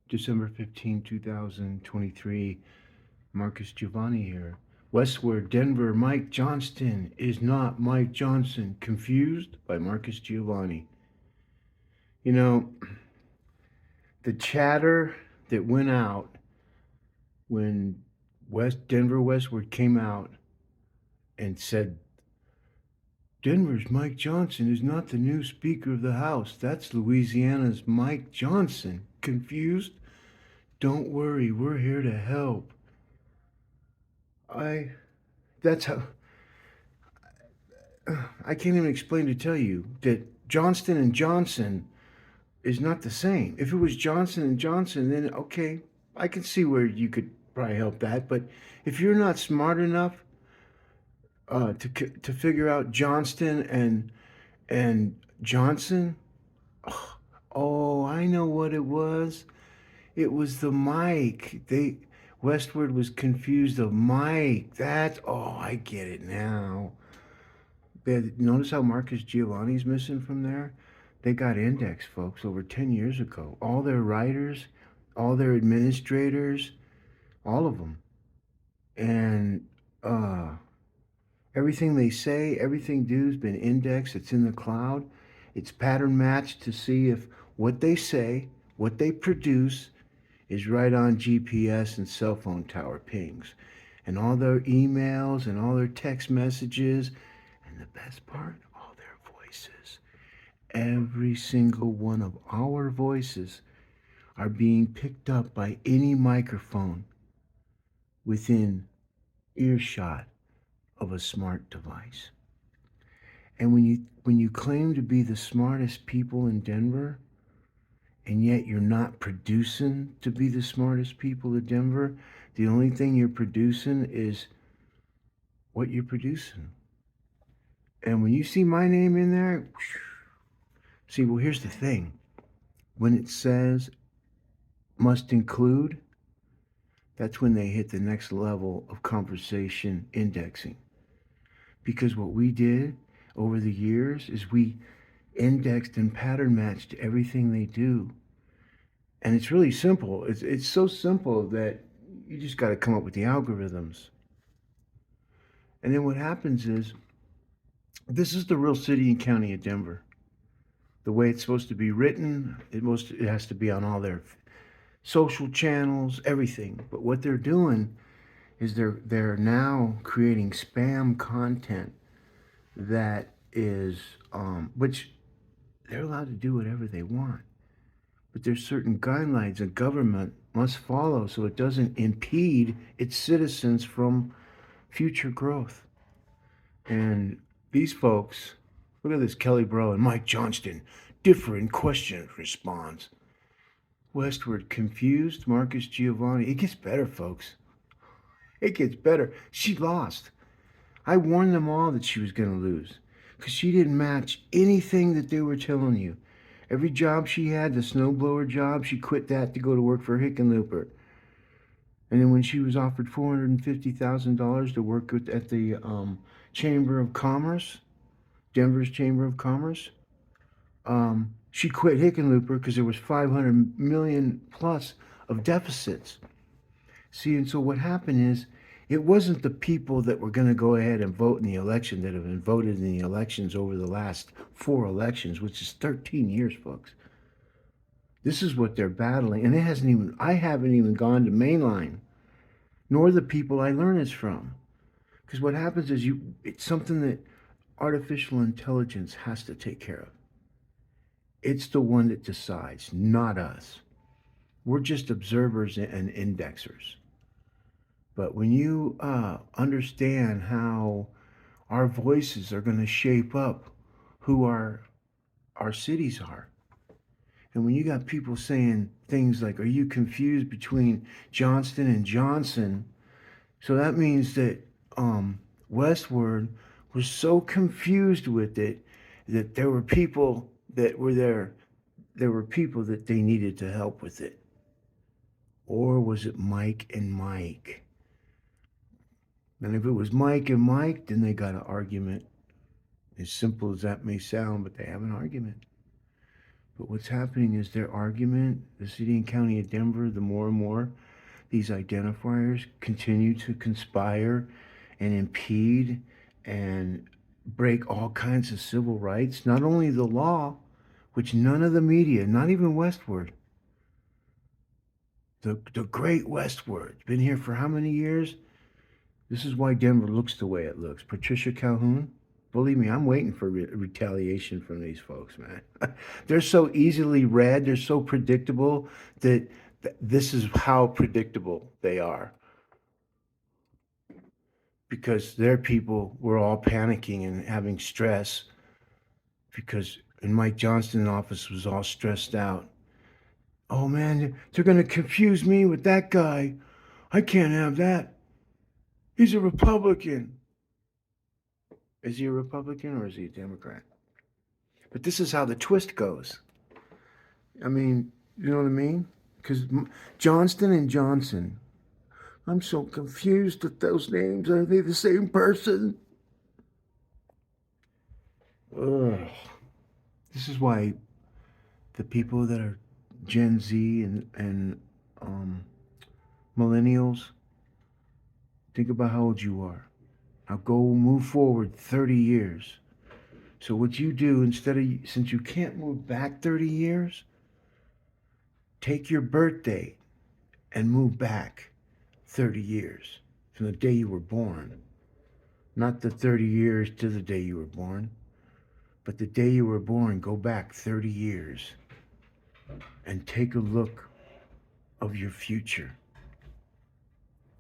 December 15, 2023. Marcus Giovanni here. Westward, Denver, Mike Johnston is not Mike Johnson. Confused by Marcus Giovanni. You know, the chatter that went out when Denver Westward came out and said Denver's Mike Johnson is not the new Speaker of the House. That's Louisiana's Mike Johnson. Confused? Don't worry, we're here to help. I that's how I can't even explain to tell you that Johnston and Johnson is not the same. If it was Johnson and Johnson, then okay, I can see where you could probably help that. But if you're not smart enough to figure out Johnston and Johnson, oh, I know what it was. It was the mic. Westward was confused of Mike. I get it now. Notice how Marcus Giovanni's missing from there? They got indexed, folks, over 10 years ago. All their writers, all their administrators, all of them. And everything they say, everything do has been indexed. It's in the cloud. It's pattern matched to see if what they say, what they produce, is right on GPS and cell phone tower pings. And all their emails and all their text messages. And the best part, all their voices. Every single one of our voices are being picked up by any microphone within earshot of a smart device. And when you claim to be the smartest people in Denver, and yet you're not producing to be the smartest people in Denver, the only thing you're producing is what you're producing. And when you see my name in there, see, well, here's the thing. When it says must include, that's when they hit the next level of conversation indexing. Because what we did over the years is we indexed and pattern matched everything they do. And it's really simple. It's so simple that you just got to come up with the algorithms. And then what happens is this is the real city and county of Denver. The way it's supposed to be written, it has to be on all their social channels, everything. But what they're doing is they're now creating spam content that is which they're allowed to do whatever they want. But there's certain guidelines a government must follow so it doesn't impede its citizens from future growth. And these folks, look at this Kelly Bro and Mike Johnston, different question response. Westward confused Marcus Giovanni. It gets better, folks. It gets better. She lost. I warned them all that she was going to lose because she didn't match anything that they were telling you. Every job she had, the snowblower job, she quit that to go to work for Hickenlooper. And then when she was offered $450,000 to work at the Chamber of Commerce, Denver's Chamber of Commerce, she quit Hickenlooper because there was 500 million plus of deficits. See, and so what happened is it wasn't the people that were going to go ahead and vote in the election that have been voted in the elections over the last 4 elections, which is 13 years, folks. This is what they're battling, and I haven't even gone to mainline, nor the people I learn is from. Because what happens is it's something that artificial intelligence has to take care of. It's the one that decides, not us. We're just observers and indexers. But when you understand how our voices are going to shape up who our cities are, and when you got people saying things like, are you confused between Johnston and Johnson? So that means that Westward was so confused with it that there were people that were there. There were people that they needed to help with it. Or was it Mike and Mike? And if it was Mike and Mike, then they got an argument. As simple as that may sound, but they have an argument. But what's happening is their argument, the city and county of Denver, the more and more these identifiers continue to conspire and impede and break all kinds of civil rights, not only the law, which none of the media, not even Westword, the great Westword, been here for how many years? This is why Denver looks the way it looks. Patricia Calhoun, believe me, I'm waiting for retaliation from these folks, man. They're so easily read, they're so predictable that this is how predictable they are. Because their people were all panicking and having stress because and Mike Johnston's office was all stressed out. Oh man, they're going to confuse me with that guy. I can't have that. He's a Republican. Is he a Republican or is he a Democrat? But this is how the twist goes. I mean, you know what I mean? Because Johnston and Johnson, I'm so confused with those names. Are they the same person? Ugh. This is why the people that are Gen Z and millennials, think about how old you are. Now go move forward 30 years. So what you do instead of, since you can't move back 30 years, take your birthday and move back 30 years from the day you were born. Not the 30 years to the day you were born, but the day you were born, go back 30 years and take a look of your future.